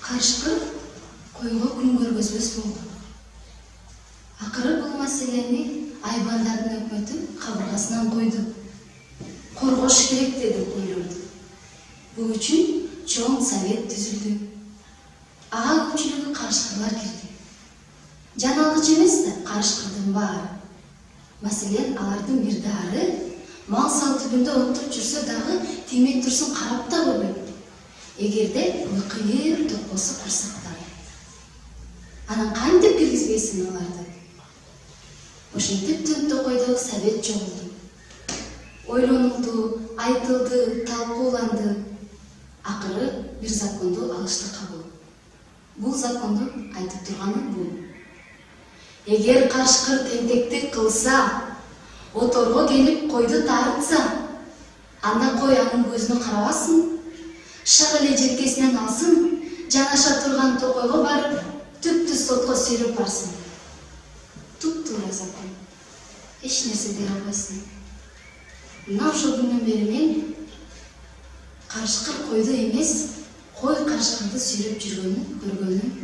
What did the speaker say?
Карышкыр койго күн көргөзбөс болгон. Акыры бул маселени айбандардын өкмөтү кабыргасынан койду. Коргош керек деди ойлорду. Бул үчүн чоң совет түзүлдү. Ага көпчүлүгү карышкырлар кирди. Жаналгыч эмес да карышкырдын баары. Маселен, алардын бир дары мал сал түбүндө отуруп жүрсө дагы тиймей турсун карап да койбойт. Эгерде ыкыйыр топ болсо курсактан. Анан кантип киргизбейсиң аларды? Ошентип Түн Токойдогу совет чогулду. Ойлонулду, айтылды, талкууланды. Акыры бир законду алышты кабыл. Бул законду айтып турганы бул. Эгер карышкыр тентектик кылса, оторго келип койду тартса, анда кой анын көзүнө карабасын, шак эле желкесинен алсын, жанаша турган Токойго барып, түптү сотко сүйлөп барсын. Туп-туура закон. Эч нерсе дей албайсың. Мына ошол күндөн бери мен карышкыр койду эмес, кой карышкырды сүйлөп жүргөнүн көргөнүм.